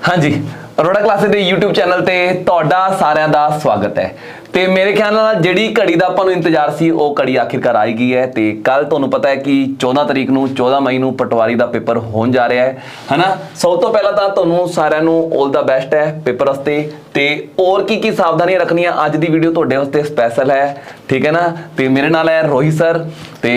हाँ जी, अरोड़ा क्लासेस ਦੇ YouTube channel ਤੇ ਤੁਹਾਡਾ ਸਾਰਿਆਂ ਦਾ ਸਵਾਗਤ ਹੈ। ਤੇ ਮੇਰੇ ਖਿਆਲ ਨਾਲ ਜਿਹੜੀ ਘੜੀ ਦਾ ਆਪਾਂ ਨੂੰ ਇੰਤਜ਼ਾਰ ਸੀ ਉਹ ਘੜੀ ਆਖਿਰਕਾਰ ਆਈ ਗਈ ਹੈ। ਤੇ ਕੱਲ ਤੁਹਾਨੂੰ ਪਤਾ ਹੈ ਕਿ 14 ਤਰੀਕ ਨੂੰ 14 ਮਈ ਨੂੰ ਪਟਵਾਰੀ ਦਾ ਪੇਪਰ ਹੋਣ ਜਾ ਰਿਹਾ ਹੈ ਨਾ। ਸਭ ਤੋਂ ਪਹਿਲਾਂ ਤਾਂ ਤੁਹਾਨੂੰ ਸਾਰਿਆਂ ਨੂੰ 올 ਦਾ ਬੈਸਟ ਹੈ ਪੇਪਰ ਵਾਸਤੇ। ਤੇ ਹੋਰ ਕੀ ਸਾਵਧਾਨੀਆਂ ਰੱਖਣੀਆਂ ਅੱਜ ਦੀ ਵੀਡੀਓ ਤੁਹਾਡੇ ਵਾਸਤੇ ਸਪੈਸ਼ਲ ਹੈ, ਠੀਕ ਹੈ ਨਾ। ਤੇ ਮੇਰੇ ਨਾਲ ਹੈ ਰੋਹਿਤ ਸਰ, ਤੇ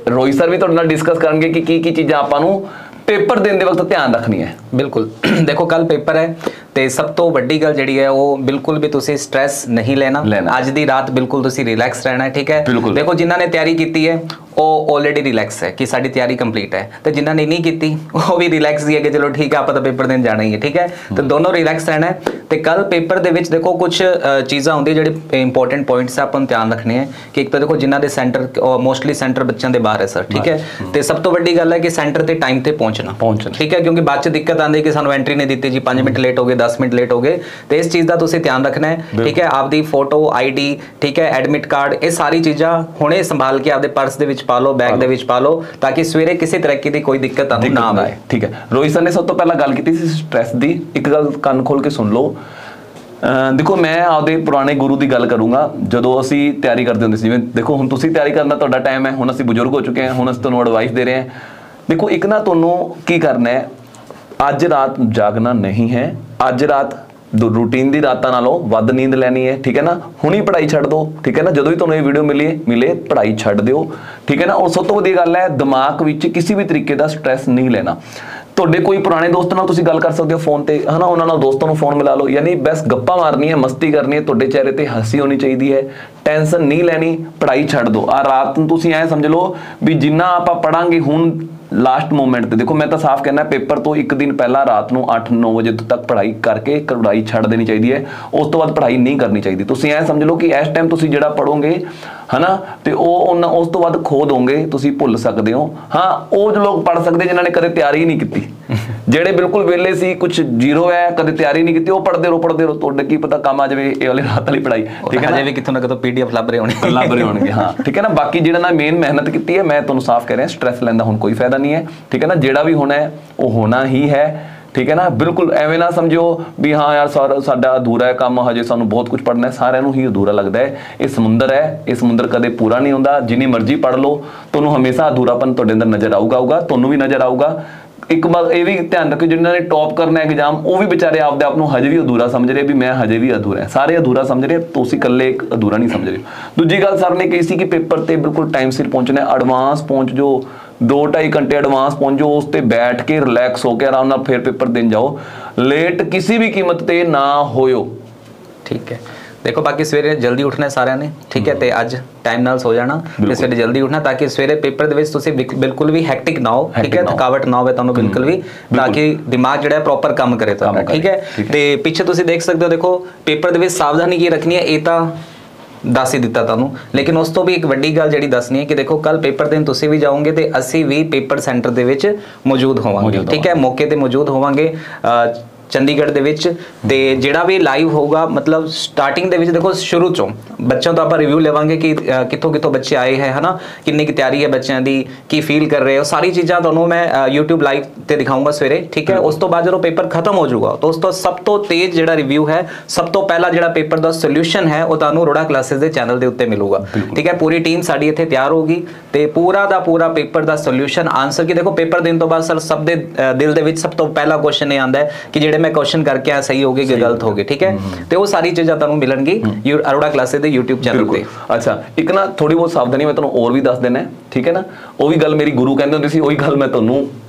ਰੋਹਿਤ ਸਰ ਵੀ ਤੁਹਾਡੇ ਨਾਲ ਡਿਸਕਸ ਕਰਨਗੇ ਕਿ ਕੀ ਚੀਜ਼ਾਂ ਆਪਾਂ ਨੂੰ पेपर देने वक्त ध्यान रखनी है। बिल्कुल देखो कल पेपर है तो सब तो वड्डी गल जिहड़ी है वो बिल्कुल भी तुसी स्ट्रैस नहीं लेना। अज दी रात बिल्कुल तुसी रिलैक्स रहना है, ठीक है। देखो जिन्हां ने तैयारी की है वो ऑलरेडी रिलैक्स है कि साडी तैयारी कंप्लीट है, तो जिन्हां ने नहीं की वो भी रिलैक्स ही है कि चलो ठीक है आप तो पेपर देने जाना ही है, ठीक है। तो दोनों रिलैक्स रहना है। तो कल पेपर दे विच देखो कुछ चीज़ां होंदी जिहड़े इंपॉर्टेंट पॉइंट्स आपां नूं ध्यान रखने हैं कि एक तो देखो जिन्हां दे सेंटर मोस्टली सेंटर बच्चों के बाहर है सर, ठीक है। तो सब तो वड्डी गल है कि सेंटर ते टाइम ते पहुंचना, ठीक है, क्योंकि बाद च दिक्कत आती है कि सानू एंट्री नहीं दी जी, 5 मिनट लेट हो गए, 10 मिनट लेट हो गए। तो इस चीज़ का तुसीं ध्यान रखना है, ठीक है। आपकी फोटो ID, ठीक है, एडमिट कार्ड, ये सारी चीज़ां हुणे संभाल के आपके पर्स दे विच पा लो, बैग दे विच पा लो, ताकि सवेरे किसी तरह की कोई दिक्कत ना आए, ठीक है। रोहित सर ने सब तो पहला गल की स्ट्रैस की। एक गल कान खोल के सुन लो। देखो मैं आपके पुराने गुरु की गल करूँगा जो असी तैयारी करते होंगे जिवें देखो हुण तुसीं तैयारी करना तुहाडा टाइम है, हुण असीं बजुर्ग हो चुके हैं, हुण असीं तुहानूं एडवाइस दे रहे हैं। देखो एक ना तुहानूं की करना है, अज रात जागना नहीं है, अज रात रूटीन की रातों नालों वध नींद लैनी है, ठीक है ना। हुणी पढ़ाई छड्ड दो, ठीक है ना। जो भी तुहानूं ये वीडियो मिले पढ़ाई छड्ड दिओ, ठीक है ना। और सब तो वड्डी गल है दिमाग विच किसी भी तरीके का स्ट्रैस नहीं लेना। ਤੁਹਾਡੇ ਕੋਈ ਪੁਰਾਣੇ ਦੋਸਤ ਨਾਲ ਤੁਸੀਂ ਗੱਲ ਕਰ ਸਕਦੇ ਹੋ ਫੋਨ ਤੇ, ਹਨਾ, ਉਹਨਾਂ ਨਾਲ ਦੋਸਤਾਂ ਨੂੰ ਫੋਨ ਮਿਲਾ ਲਓ, ਯਾਨੀ ਬਸ ਗੱਪਾਂ ਮਾਰਨੀ ਹੈ, ਮਸਤੀ ਕਰਨੀ ਹੈ, ਤੁਹਾਡੇ ਚਿਹਰੇ ਤੇ ਹੱਸੀ ਹੋਣੀ ਚਾਹੀਦੀ ਹੈ, ਟੈਨਸ਼ਨ ਨਹੀਂ ਲੈਣੀ, ਪੜ੍ਹਾਈ ਛੱਡ ਦਿਓ। ਆ ਰਾਤ ਨੂੰ ਤੁਸੀਂ ਐ ਸਮਝ ਲਓ ਵੀ ਜਿੰਨਾ ਆਪਾਂ ਪੜਾਂਗੇ ਹੁਣ लास्ट मोमेंट पे, देखो मैं तो साफ कहना पेपर तो एक दिन पहला रात को 8-9 बजे तक पढ़ाई करके पढ़ाई छड़ देनी चाहिए है। उस तो बाद पढ़ाई नहीं करनी चाहिए। तुसीं ऐ समझ लो कि इस टाइम तुसीं जिहड़ा पढ़ोगे है ना, तो उस तो बाद खो दोगे, तुसीं भुल सकते हो। हाँ, वो जो लोग पढ़ सकते जिन्होंने कदे तैयारी ही नहीं की, ਜਿਹੜੇ ਬਿਲਕੁਲ ਵੇਲੇ ਸੀ, ਕੁਝ ਜ਼ੀਰੋ ਹੈ, ਕਦੇ ਤਿਆਰੀ ਨਹੀਂ ਕੀਤੀ, ਉਹ ਪੜ੍ਹਦੇ ਰਹੋ ਤੁਹਾਡੇ ਕੀ ਪਤਾ ਕੰਮ ਆ ਜਾਵੇ ਇਹ ਵਾਲੀ ਰਾਤ ਵਾਲੀ ਪੜ੍ਹਾਈ, ਠੀਕ ਹੈ ਨਾ। ਵੀ ਕਿਥੋਂ ਨਾ ਕਿਤੋਂ PDF ਲੱਭ ਰਹੇ ਹੋਣਗੇ ਹਾਂ, ਠੀਕ ਹੈ ਨਾ। ਬਾਕੀ ਜਿਹੜਾ ਨਾ ਮੇਨ ਮਿਹਨਤ ਕੀਤੀ ਹੈ, ਮੈਂ ਤੁਹਾਨੂੰ ਸਾਫ਼ ਕਹਿ ਰਿਹਾ ਸਟ੍ਰੈਸ ਲੈਣ ਦਾ ਹੁਣ ਕੋਈ ਫਾਇਦਾ ਨਹੀਂ ਹੈ, ਠੀਕ ਹੈ ਨਾ। ਜਿਹੜਾ ਵੀ ਹੋਣਾ ਹੈ ਉਹ ਹੋਣਾ ਹੀ ਹੈ, ठीक है ना। बिल्कुल एवें ना समझो भी हाँ यार साडा अधूरा है काम, हजे सानू बहुत कुछ पढ़ना है, सारिਆਂ ਨੂੰ ही अधूरा लगता है। ये समुंदर है, ये समुंदर कदे पूरा नहीं होंदा। जिन्नी मर्जी पढ़ लो तुहानू हमेशा अधूरापन तुहाडे अंदर नज़र आऊगा तुहानू भी नज़र आऊगा। एक बार ये भी ध्यान रखो जिन्होंने टॉप करना है एग्जाम वो भी बेचारे आपदे आप नूं हजे भी अधूरा समझ रहे, भी मैं हजे भी अधूरा है, सारे अधूरा समझ रहे, तुसीं इकल्ले एक अधूरा नहीं समझ रहे। दूजी गल सर ने कही सी कि पेपर ते बिल्कुल टाइम सिर पहुंचना है, एडवांस पहुंच जो 2-2.5 घंटे एडवांस पहुंचो, उस पर बैठ के रिलैक्स होकर आराम नाल फिर पेपर देन जाओ, लेट किसी भी कीमत ते ना होयो, ठीक है। देखो बाकी सवेरे जल्दी उठना सारे ने, ठीक है। तो अज टाइम नाल सो जाना ते सवेरे जल्दी उठना ताकि सवेरे पेपर दे विच तुसीं बिल्कुल भी हैक्टिक ना हो, ठीक है, थकावट ना हो तुहानूं बिल्कुल भी, ताकि दिमाग जिहड़ा प्रॉपर काम करे तुहाडा, ठीक है। तो पीछे तुसीं देख सकते हो, देखो पेपर दे विच सावधानी की रखनी है, ये तो दस ही दिता तुहानूं, लेकिन उस तो भी एक वड्डी गल जिहड़ी दसनी है कि देखो कल पेपर दिन तुसीं भी जाओगे तो असीं भी पेपर सेंटर दे विच मौजूद होवांगे, ठीक है, मौके ते मौजूद होवांगे चंडीगढ़ दे विच। ते जिहड़ा भी लाइव होगा मतलब स्टार्टिंग दे विच देखो शुरू चों बच्चों तो आप रिव्यू लेवांगे कि कितों कितों बच्चे आए हैं, है ना, किन्नी की तैयारी है बच्चों की, की फील कर रहे हो, सारी चीज़ां तुहानूं मैं YouTube लाइव ते दिखाऊंगा सवेरे, ठीक है। उस तो बाद जो पेपर खत्म हो जाऊगा तो उस तो सब तो तेज जिहड़ा रिव्यू है, सब तो पहला जिहड़ा पेपर दा सोल्यूशन है वो तुहानूं अरोड़ा क्लासेस दे चैनल दे उत्ते मिलूगा, ठीक है। पूरी टीम साडी इत्थे तैयार होगी ते पूरा दा पूरा पेपर दा सोल्यूशन आंसर की देखो पेपर देने तो बाद सर सब दे दिल दे विच सब तो पहला क्वेश्चन ये आंदा है कि जिहड़े मैं क्वेश्चन करके आ सही हो गए कि गलत हो गए, ठीक है। तो वो सारी चीज़ां तुहानूं मिलणगी अरोड़ा क्लासेस दे YouTube चैनल पे। अच्छा एक ना थोड़ी बहुत सावधानी मैं तुहानूं और भी दस देना है, ठीक है ना। वो भी गल मेरी गुरु कहंदे हुंदे सी, वही गल मैं तुहानूं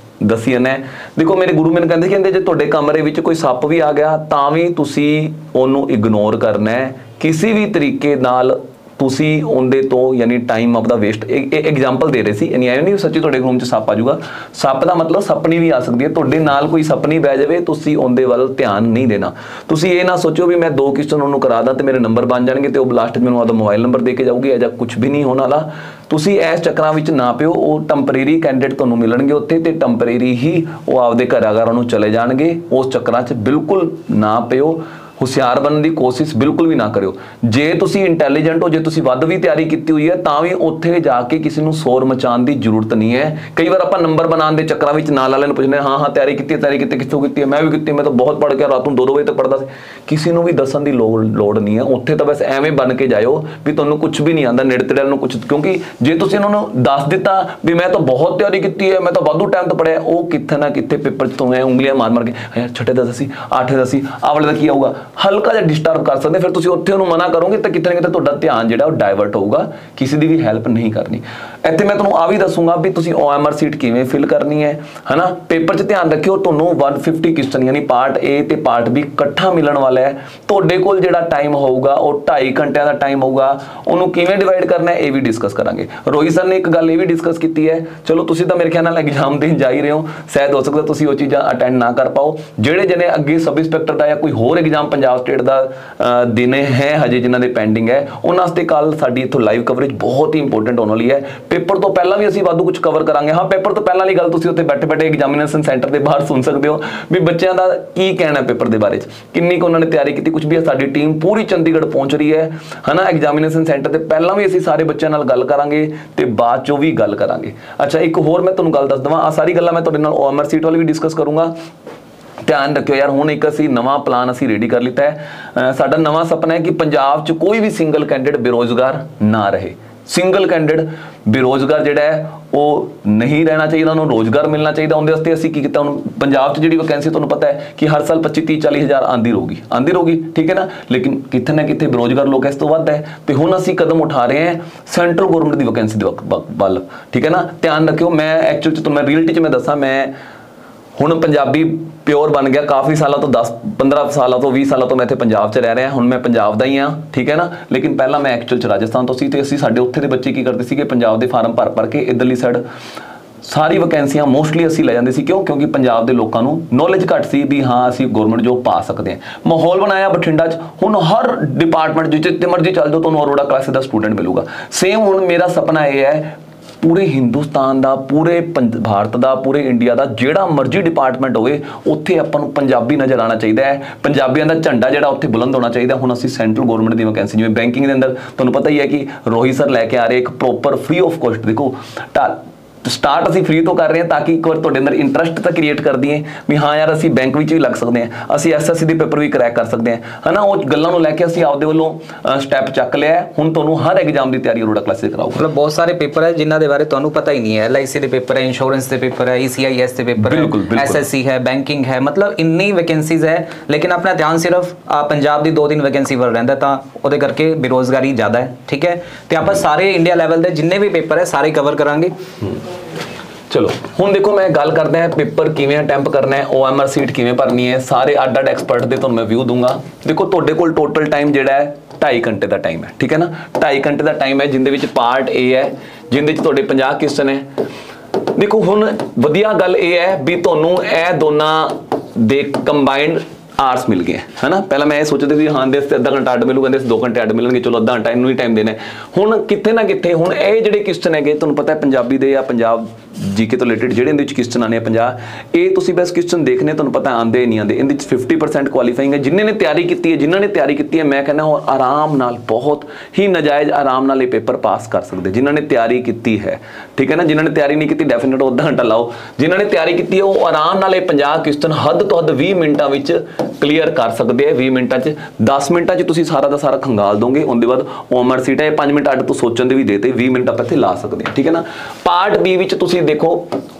दसी जाना है। देखो मेरे गुरु मैंने कहते जे तुहाडे कमरे विच कोई सप भी आ गया तां भी तुसीं ओनूं इग्नोर करना है, किसी भी तरीके नाल ਤੁਸੀਂ ਉਹਦੇ ਤੋਂ ਯਾਨੀ ਟਾਈਮ ਆਪਦਾ ਵੇਸਟ। एग्जाम्पल दे रहे सी, यानी ਐਵੇਂ ਨਹੀਂ ਸੱਚੀ ਤੁਹਾਡੇ ਰੂਮ 'ਚ ਸੱਪ ਆ ਜਾਊਗਾ। ਸੱਪ ਦਾ ਮਤਲਬ ਸੱਪਣੀ ਵੀ ਆ ਸਕਦੀ ਹੈ, ਤੁਹਾਡੇ ਨਾਲ ਕੋਈ ਸੱਪਣੀ ਬਹਿ ਜਾਵੇ ਤੁਸੀਂ ਉਹਦੇ ਵੱਲ ਧਿਆਨ ਨਹੀਂ ਦੇਣਾ। ਤੁਸੀਂ ਇਹ ਨਾ ਸੋਚੋ ਵੀ ਮੈਂ 2 ਕੁਐਸਚਨ ਉਹਨੂੰ ਕਰਾ ਦਾਂ ਤੇ ਮੇਰੇ ਨੰਬਰ ਬਣ ਜਾਣਗੇ ਤੇ ਉਹ ਲਾਸਟ 'ਚ ਮੈਨੂੰ ਆਪਦਾ ਮੋਬਾਈਲ ਨੰਬਰ ਦੇ ਕੇ ਜਾਊਗੀ, ਜਾਂ ਕੁਝ ਵੀ ਨਹੀਂ ਹੋਣ ਵਾਲਾ। ਤੁਸੀਂ ਇਸ ਚੱਕਰਾਂ ਵਿੱਚ ਨਾ ਪਿਓ। ਉਹ ਟੈਂਪਰੇਰੀ ਕੈਂਡੀਡੇਟ ਤੁਹਾਨੂੰ ਮਿਲਣਗੇ ਉੱਥੇ ਤੇ ਟੈਂਪਰੇਰੀ ਹੀ ਉਹ ਆਪਦੇ ਘਰਾਂ ਨੂੰ ਚਲੇ ਜਾਣਗੇ। ਉਸ ਚੱਕਰਾਂ 'ਚ ਬਿਲਕੁਲ ਨਾ ਪਿਓ। ਹੁਸ਼ਿਆਰ ਬਣਨ ਦੀ ਕੋਸ਼ਿਸ਼ ਬਿਲਕੁਲ ਵੀ ਨਾ ਕਰਿਓ। ਜੇ ਤੁਸੀਂ ਇੰਟੈਲੀਜੈਂਟ ਹੋ, ਜੇ ਤੁਸੀਂ ਵੱਧ ਵੀ ਤਿਆਰੀ ਕੀਤੀ ਹੋਈ ਹੈ, ਤਾਂ ਵੀ ਉੱਥੇ ਜਾ ਕੇ ਕਿਸੇ ਨੂੰ ਸ਼ੋਰ ਮਚਾਉਣ ਦੀ ਜ਼ਰੂਰਤ ਨਹੀਂ ਹੈ। ਕਈ ਵਾਰ ਆਪਾਂ ਨੰਬਰ ਬਣਾਉਣ ਦੇ ਚੱਕਰਾਂ ਵਿੱਚ ਨਾਲ ਵਾਲਿਆਂ ਨੂੰ ਪੁੱਛਦੇ ਹਾਂ ਤਿਆਰੀ ਕੀਤੀ ਕਿੱਥੋਂ ਕੀਤੀ ਹੈ, ਮੈਂ ਵੀ ਕੀਤੀ, ਮੈਂ ਤਾਂ ਬਹੁਤ ਪੜ੍ਹ ਕੇ ਰਾਤ ਨੂੰ 2-2 ਵਜੇ ਤੱਕ ਪੜ੍ਹਦਾ ਸੀ। ਕਿਸੇ ਨੂੰ ਵੀ ਦੱਸਣ ਦੀ ਲੋੜ ਨਹੀਂ ਹੈ। ਉੱਥੇ ਤਾਂ ਬਸ ਐਵੇਂ ਬਣ ਕੇ ਜਾਇਓ ਵੀ ਤੁਹਾਨੂੰ ਕੁਝ ਵੀ ਨਹੀਂ ਆਉਂਦਾ, ਨੇੜੇ ਨੂੰ ਕੁਝ, ਕਿਉਂਕਿ ਜੇ ਤੁਸੀਂ ਉਹਨਾਂ ਨੂੰ ਦੱਸ ਦਿੱਤਾ ਵੀ ਮੈਂ ਤਾਂ ਬਹੁਤ ਤਿਆਰੀ ਕੀਤੀ ਹੈ, ਮੈਂ ਤਾਂ ਵਾਧੂ ਟਾਈਮ ਤੋਂ ਪੜ੍ਹਿਆ, ਉਹ ਕਿੱਥੇ ਨਾ ਕਿੱਥੇ ਪੇਪਰ 'ਚ ਤੋਂ ਉਂਗਲੀਆਂ ਮਾਰ ਕੇ ਯਾਰ 6 ਦਾ ਦੱਸੀ 8 ਦਾ ਸੀ, ਆਹ ਵਾਲੇ ਦਾ ਕੀ ਆਊਗਾ, ਹਲਕਾ ਜਿਹਾ ਡਿਸਟਰਬ ਕਰ ਸਕਦੇ। ਫਿਰ ਤੁਸੀਂ ਉੱਥੇ ਉਹਨੂੰ ਮਨਾ ਕਰੋਗੇ ਤਾਂ ਕਿਤੇ ਨਾ ਕਿਤੇ ਤੁਹਾਡਾ ਧਿਆਨ ਜਿਹੜਾ ਉਹ ਡਾਇਵਰਟ ਹੋਊਗਾ, ਕਿਸੇ ਦੀ ਵੀ ਹੈਲਪ ਨਹੀਂ ਕਰਨੀ। ਇੱਥੇ ਮੈਂ ਤੁਹਾਨੂੰ ਆ ਵੀ ਦੱਸੂਗਾ ਵੀ ਤੁਸੀਂ OMR ਸੀਟ ਕਿਵੇਂ ਫਿਲ ਕਰਨੀ ਹੈ, ਹਨਾ। ਪੇਪਰ 'ਚ ਧਿਆਨ ਰੱਖਿਓ, ਤੁਹਾਨੂੰ 150 ਕੁਐਸਚਨ ਯਾਨੀ ਪਾਰਟ A ਤੇ ਪਾਰਟ B ਇਕੱਠਾ ਮਿਲਣ ਵਾਲਾ ਹੈ। ਤੁਹਾਡੇ ਕੋਲ ਜਿਹੜਾ ਟਾਈਮ ਹੋਊਗਾ ਉਹ 2.5 ਘੰਟਿਆਂ ਦਾ ਟਾਈਮ ਹੋਊਗਾ, ਉਹਨੂੰ ਕਿਵੇਂ ਡਿਵਾਈਡ ਕਰਨਾ ਹੈ ਇਹ ਵੀ ਡਿਸਕਸ ਕਰਾਂਗੇ। ਰੋਹਿਤ ਸਰ ਨੇ ਇੱਕ ਗੱਲ ਇਹ ਵੀ ਡਿਸਕਸ ਕੀਤੀ ਹੈ, ਚਲੋ ਤੁਸੀਂ ਤਾਂ ਮੇਰੇ ਖਿਆਲ ਨਾਲ ਐਗਜ਼ਾਮ ਦੇਣ ਜਾ ਹੀ ਰਹੇ ਹੋ, ਸ਼ਾਇਦ ਹੋ ਸਕਦਾ ਤੁਸੀਂ ਉਹ ਚੀਜ਼ਾਂ ਅਟੈਂਡ ਨਾ ਕਰ ਪਾਓ। ਜਿਹੜੇ ਜਣੇ ਅੱਗੇ ਸਬ ਇੰਸਪੈਕਟਰ ਦਾ ਜਾਂ ਕੋਈ ਹੋਰ ਐਗਜ਼ਾਮ ਪੰਜਾਬ ਸਟੇਟ ਦਾ ਦੇਣੇ ਹੈ ਹਜੇ, ਜਿਨ੍ਹਾਂ ਦੇ ਪੈਂਡਿੰਗ ਹੈ, ਉਹਨਾਂ ਵਾਸਤੇ ਕੱਲ ਸਾਡੀ ਇੱਥੋਂ ਲਾਈਵ ਕਵਰੇਜ ਬਹੁਤ ਹੀ ਇੰਪੋਰਟੈਂਟ ਹੋਣ ਵਾਲੀ ਹੈ। ਪੇਪਰ ਤੋਂ ਪਹਿਲਾਂ ਵੀ ਅਸੀਂ ਵਾਧੂ ਕੁਝ ਕਵਰ ਕਰਾਂਗੇ। ਹਾਂ, ਪੇਪਰ ਤੋਂ ਪਹਿਲਾਂ ਵਾਲੀ ਗੱਲ ਤੁਸੀਂ ਉੱਥੇ ਬੈਠੇ ਐਗਜ਼ਾਮੀਨੇਸ਼ਨ ਸੈਂਟਰ ਦੇ ਬਾਹਰ ਸੁਣ ਸਕਦੇ ਹੋ ਵੀ ਬੱਚਿਆਂ ਦਾ ਕੀ ਕਹਿਣਾ ਪੇਪਰ ਦੇ ਬਾਰੇ 'ਚ, ਕਿੰਨੀ ਕੁ ਉਹਨਾਂ ਨੇ ਤਿਆਰੀ ਕੀਤੀ, ਕੁਝ ਵੀ। ਸਾਡੀ ਟੀਮ ਪੂਰੀ ਚੰਡੀਗੜ੍ਹ ਪਹੁੰਚ ਰਹੀ ਹੈ, ਹਨਾ। ਐਗਜ਼ਾਮੀਨੇਸ਼ਨ ਸੈਂਟਰ ਤੇ ਪਹਿਲਾਂ ਵੀ ਅਸੀਂ ਸਾਰੇ ਬੱਚਿਆਂ ਨਾਲ ਗੱਲ ਕਰਾਂਗੇ ਤੇ ਬਾਅਦ 'ਚੋਂ ਵੀ ਗੱਲ ਕਰਾਂਗੇ। ਅੱਛਾ, ਇੱਕ ਹੋਰ ਮੈਂ ਤੁਹਾਨੂੰ ਗੱਲ ਦੱਸ ਦਵਾਂ, ਆ ਸਾਰੀ ਗੱਲਾਂ ਮੈਂ ਤੁਹਾਡੇ ਨਾਲ OMR ਸੀਟ ਵਾਲੀ ਵੀ ਡਿਸਕਸ ਕਰੂੰਗਾ। ਧਿਆਨ ਰੱਖਿਓ ਯਾਰ, ਹੁਣ ਇੱਕ ਅਸੀਂ ਨਵਾਂ ਪਲਾਨ ਅਸੀਂ ਰੈਡੀ ਕਰ ਲਿੱਤਾ ਹੈ। ਸਾਡਾ ਨਵਾਂ ਸੁਪਨਾ ਹੈ ਕਿ ਪੰਜਾਬ 'ਚ ਕੋਈ ਵੀ ਸਿੰਗਲ ਕੈਂਡੀਡੇਟ ਬੇਰੋਜ਼ਗਾਰ ਨਾ ਰਹੇ। ਸਿੰਗਲ ਕੈਂਡੀਡੇਟ ਬੇਰੋਜ਼ਗਾਰ ਜਿਹੜਾ ਹੈ ਉਹ ਨਹੀਂ ਰਹਿਣਾ ਚਾਹੀਦਾ, ਉਹਨੂੰ ਰੋਜ਼ਗਾਰ ਮਿਲਣਾ ਚਾਹੀਦਾ। ਉਹਦੇ ਵਾਸਤੇ ਅਸੀਂ ਕੀ ਕੀਤਾ, ਹੁਣ ਪੰਜਾਬ 'ਚ ਜਿਹੜੀ ਵੈਕੈਂਸੀ ਤੁਹਾਨੂੰ ਪਤਾ ਹੈ ਕਿ ਹਰ ਸਾਲ 25, 30, 40 ਹਜ਼ਾਰ ਆਂਦੀ ਰਹੂਗੀ, ਠੀਕ ਹੈ ਨਾ। ਲੇਕਿਨ ਕਿਤੇ ਨਾ ਕਿਤੇ ਬੇਰੋਜ਼ਗਾਰ ਲੋਕ ਇਸ ਤੋਂ ਵੱਧ ਹੈ, ਤੇ ਹੁਣ ਅਸੀਂ ਕਦਮ ਉਠਾ ਰਹੇ ਹਾਂ ਸੈਂਟਰਲ ਗਵਰਨਮੈਂਟ ਦੀ ਵੈਕੈਂਸੀ ਦੇ ਵੱਲ, ਠੀਕ ਹੈ ਨਾ। ਧਿਆਨ ਰੱਖਿਓ, ਮੈਂ ਐਕਚੁਅਲ 'ਚ ਤੁਹਾਨੂੰ ਰੀਅਲਟੀ 'ਚ ਮੈਂ ਦੱਸਾਂ, ਮੈਂ ਹੁਣ ਪੰਜਾਬੀ ਪਿਓਰ ਬਣ ਗਿਆ ਕਾਫੀ ਸਾਲਾਂ ਤੋਂ, 10-15 ਸਾਲਾਂ ਤੋਂ 20 ਸਾਲਾਂ ਤੋਂ ਮੈਂ ਇੱਥੇ ਪੰਜਾਬ 'ਚ ਰਹਿ ਰਿਹਾ। ਹੁਣ ਮੈਂ ਪੰਜਾਬ ਦਾ ਹੀ ਹਾਂ, ਠੀਕ ਹੈ ਨਾ। ਲੇਕਿਨ ਪਹਿਲਾਂ ਮੈਂ ਐਕਚੁਅਲ 'ਚ ਰਾਜਸਥਾਨ ਤੋਂ ਸੀ, ਤੇ ਅਸੀਂ ਸਾਡੇ ਉੱਥੇ ਦੇ ਬੱਚੇ ਕੀ ਕਰਦੇ ਸੀਗੇ, ਪੰਜਾਬ ਦੇ ਫਾਰਮ ਭਰ ਕੇ ਇੱਧਰਲੀ ਸਾਈਡ ਸਾਰੀ ਵੈਕੈਂਸੀਆਂ ਮੋਸਟਲੀ ਅਸੀਂ ਲੈ ਜਾਂਦੇ ਸੀ। ਕਿਉਂਕਿ ਪੰਜਾਬ ਦੇ ਲੋਕਾਂ ਨੂੰ ਨੌਲੇਜ ਘੱਟ ਸੀ ਵੀ ਹਾਂ ਅਸੀਂ ਗਵਰਨਮੈਂਟ ਜੋਬ ਪਾ ਸਕਦੇ ਹਾਂ। ਮਾਹੌਲ ਬਣਾਇਆ ਬਠਿੰਡਾ 'ਚ, ਹੁਣ ਹਰ ਡਿਪਾਰਟਮੈਂਟ ਜਿੱਥੇ ਮਰਜ਼ੀ ਚੱਲ ਜਾਓ ਤੁਹਾਨੂੰ ਅਰੋੜਾ ਕਲਾਸਿਸ ਦਾ ਸਟੂਡੈਂਟ ਮਿਲੂਗਾ। ਸੇਮ ਹੁਣ ਮੇਰਾ ਸੁਪਨਾ ਇਹ ਹੈ, ਪੂਰੇ ਹਿੰਦੁਸਤਾਨ ਦਾ, ਪੂਰੇ ਭਾਰਤ ਦਾ, ਪੂਰੇ ਇੰਡੀਆ ਦਾ ਜਿਹੜਾ ਮਰਜ਼ੀ ਡਿਪਾਰਟਮੈਂਟ ਹੋਵੇ, ਉੱਥੇ ਆਪਾਂ ਨੂੰ ਪੰਜਾਬੀ ਨਜ਼ਰ ਆਉਣਾ ਚਾਹੀਦਾ ਹੈ। ਪੰਜਾਬੀਆਂ ਦਾ ਝੰਡਾ ਜਿਹੜਾ ਉੱਥੇ ਬੁਲੰਦ ਹੋਣਾ ਚਾਹੀਦਾ। ਹੁਣ ਅਸੀਂ ਸੈਂਟਰਲ ਗਵਰਨਮੈਂਟ ਦੀ ਵੈਕੈਂਸੀ, ਜਿਵੇਂ ਬੈਂਕਿੰਗ ਦੇ ਅੰਦਰ ਤੁਹਾਨੂੰ ਪਤਾ ਹੀ ਹੈ ਕਿ ਰੋਹਿਤ ਸਰ ਲੈ ਕੇ ਆ ਰਹੇ ਇੱਕ ਪ੍ਰੋਪਰ ਫ੍ਰੀ ਆਫ ਕੋਸਟ, ਦੇਖੋ ਸਟਾਰਟ ਅਸੀਂ ਫ੍ਰੀ ਤੋਂ ਕਰ ਰਹੇ ਹਾਂ ਤਾਂ ਕਿ ਇੱਕ ਵਾਰ ਤੁਹਾਡੇ ਅੰਦਰ ਇੰਟਰਸਟ ਤਾਂ ਕ੍ਰੀਏਟ ਕਰ ਦਈਏ ਵੀ ਹਾਂ ਯਾਰ ਅਸੀਂ ਬੈਂਕ ਵਿੱਚ ਵੀ ਲੱਗ ਸਕਦੇ ਹਾਂ, ਅਸੀਂ SSC ਦੇ ਪੇਪਰ ਵੀ ਕਰੈਕ ਕਰ ਸਕਦੇ ਹਾਂ, ਹਨਾ। ਉਹ ਗੱਲਾਂ ਨੂੰ ਲੈ ਕੇ ਅਸੀਂ ਆਪਦੇ ਵੱਲੋਂ ਸਟੈਪ ਚੱਕ ਲਿਆ। ਹੁਣ ਤੁਹਾਨੂੰ ਹਰ ਐਗਜ਼ਾਮ ਦੀ ਤਿਆਰੀ ਅਰੋੜਾ ਕਲਾਸਿਸ ਕਰਾਓ। ਮਤਲਬ ਬਹੁਤ ਸਾਰੇ ਪੇਪਰ ਹੈ ਜਿਨ੍ਹਾਂ ਦੇ ਬਾਰੇ ਤੁਹਾਨੂੰ ਪਤਾ ਹੀ ਨਹੀਂ ਹੈ। LIC ਦੇ ਪੇਪਰ ਹੈ, ਇੰਸ਼ੋਰੈਂਸ ਦੇ ਪੇਪਰ ਹੈ, ECIS ਦੇ ਪੇਪਰ ਹੈ, SSC ਹੈ, ਬੈਂਕਿੰਗ ਹੈ, ਮਤਲਬ ਇੰਨੀ ਵੈਕੈਂਸੀਜ਼ ਹੈ। ਲੇਕਿਨ ਆਪਣਾ ਧਿਆਨ ਸਿਰਫ ਪੰਜਾਬ ਦੀ 2-3 ਵੈਕੈਂਸੀ ਵੱਲ ਰਹਿੰਦਾ, ਤਾਂ ਉਹਦੇ ਕਰਕੇ ਬੇਰੋਜ਼ਗਾਰੀ ਜ਼ਿਆਦਾ ਹੈ, ਠੀਕ ਹੈ। ਤੇ ਆਪਾਂ ਸਾਰੇ ਇੰਡੀਆ ਲੈਵਲ ਦੇ ਜਿੰਨੇ ਵੀ ਪੇਪਰ ਹੈ ਸਾਰੇ ਕਵਰ ਕਰਾਂਗੇ। ਚਲੋ ਹੁਣ ਦੇਖੋ, ਮੈਂ ਗੱਲ ਕਰਦਾ ਹਾਂ ਪੇਪਰ ਕਿਵੇਂ ਅਟੈਂਪਟ ਕਰਨਾ ਹੈ, OMR ਸੀਟ ਕਿਵੇਂ ਭਰਨੀ ਹੈ, ਸਾਰੇ ਅੱਡ ਐਕਸਪਰਟ ਦੇ ਤੁਹਾਨੂੰ ਮੈਂ ਵਿਊ ਦੂੰਗਾ। ਦੇਖੋ ਤੁਹਾਡੇ ਕੋਲ ਟੋਟਲ ਟਾਈਮ ਜਿਹੜਾ ਹੈ 2.5 ਘੰਟੇ ਦਾ ਟਾਈਮ ਹੈ, ਠੀਕ ਹੈ ਨਾ। 2.5 ਘੰਟੇ ਦਾ ਟਾਈਮ ਹੈ, ਜਿੰਦੇ ਵਿੱਚ ਪਾਰਟ A ਹੈ, ਜਿੰਦੇ ਵਿੱਚ ਤੁਹਾਡੇ 50 ਕੁਐਸਚਨ ਹੈ। ਦੇਖੋ ਹੁਣ ਵਧੀਆ ਗੱਲ ਇਹ ਹੈ ਵੀ ਤੁਹਾਨੂੰ ਇਹ ਦੋਨਾਂ ਦੇ ਕੰਬਾਈਨਡ ਆਰਟਸ ਮਿਲ ਗਏ, ਹੈ ਨਾ। ਪਹਿਲਾਂ ਮੈਂ ਇਹ ਸੋਚਦੇ ਸੀ ਹਾਂ ਦੇ ਅੱਧਾ ਘੰਟਾ ਅੱਡ ਮਿਲੂਗਾ, ਇਹਦੇ 2 ਘੰਟੇ ਅੱਡ ਮਿਲਣਗੇ, ਚਲੋ ਅੱਧਾ ਘੰਟਾ ਇਹਨੂੰ ਹੀ ਟਾਈਮ ਦੇਣਾ। ਹੁਣ ਕਿਤੇ ਨਾ ਕਿਤੇ ਹੁਣ ਇਹ ਜਿਹੜੇ ਕੁਐਸਚਨ ਹੈਗੇ ਤੁਹਾਨੂੰ ਪਤਾ ਹੈ ਪੰਜਾਬੀ ਦੇ ਜਾਂ ਪੰਜਾਬ GK ਤੋਂ ਰਿਲੇਟਡ ਜਿਹੜੇ ਇਹਦੇ ਵਿੱਚ ਕੁਐਸਚਨ ਆਨੇ 50, ਇਹ ਤੁਸੀਂ ਬਸ ਕੁਐਸਚਨ ਦੇਖਣੇ, ਤੁਹਾਨੂੰ ਪਤਾ ਆਉਂਦੇ ਨਹੀਂ ਆਉਂਦੇ। ਇਹਦੇ ਵਿੱਚ 50% ਕੁਆਲੀਫਾਈਂਗ ਹੈ। ਜਿਨ੍ਹਾਂ ਨੇ ਤਿਆਰੀ ਕੀਤੀ ਹੈ ਮੈਂ ਕਹਿੰਦਾ ਉਹ ਆਰਾਮ ਨਾਲ, ਬਹੁਤ ਹੀ ਨਜਾਇਜ਼ ਆਰਾਮ ਨਾਲ ਇਹ ਪੇਪਰ ਪਾਸ ਕਰ ਸਕਦੇ ਜਿਨ੍ਹਾਂ ਨੇ ਤਿਆਰੀ ਕੀਤੀ ਹੈ, ਠੀਕ ਹੈ ਨਾ। ਜਿਨ੍ਹਾਂ ਨੇ ਤਿਆਰੀ ਨਹੀਂ ਕੀਤੀ ਡੈਫੀਨੇਟ ਅੱਧਾ ਘੰਟਾ ਲਾਓ। ਜਿਨ੍ਹਾਂ ਨੇ ਤਿਆਰੀ ਕੀਤੀ ਹੈ ਉਹ ਆਰਾਮ ਨਾਲ ਇਹ 50 ਕੁਐਸਚਨ ਹੱਦ ਤੋਂ ਹੱਦ 20 ਮਿੰਟਾਂ ਵਿੱਚ ਕਲੀਅਰ ਕਰ ਸਕਦੇ ਆ। 20 ਮਿੰਟਾਂ 'ਚ 10 ਮਿੰਟਾਂ 'ਚ ਤੁਸੀਂ ਸਾਰਾ ਦਾ ਸਾਰਾ ਖੰਗਾਲ ਦੋਗੇ। ਉਹਦੇ ਬਾਅਦ OMR ਸੀਟ ਹੈ, 5 ਮਿੰਟ ਅੱਡ ਤੋਂ ਸੋਚਣ ਦੇ ਵੀ ਦੇਤੇ, 20 ਮਿੰਟ ਆਪਾਂ ਇੱਥੇ ਲਾ ਸਕਦੇ ਹਾਂ, ਠੀਕ ਹੈ ਨਾ। ਪਾਰਟ B ਵਿੱਚ ਤੁਸੀਂ ਦੇਖੋ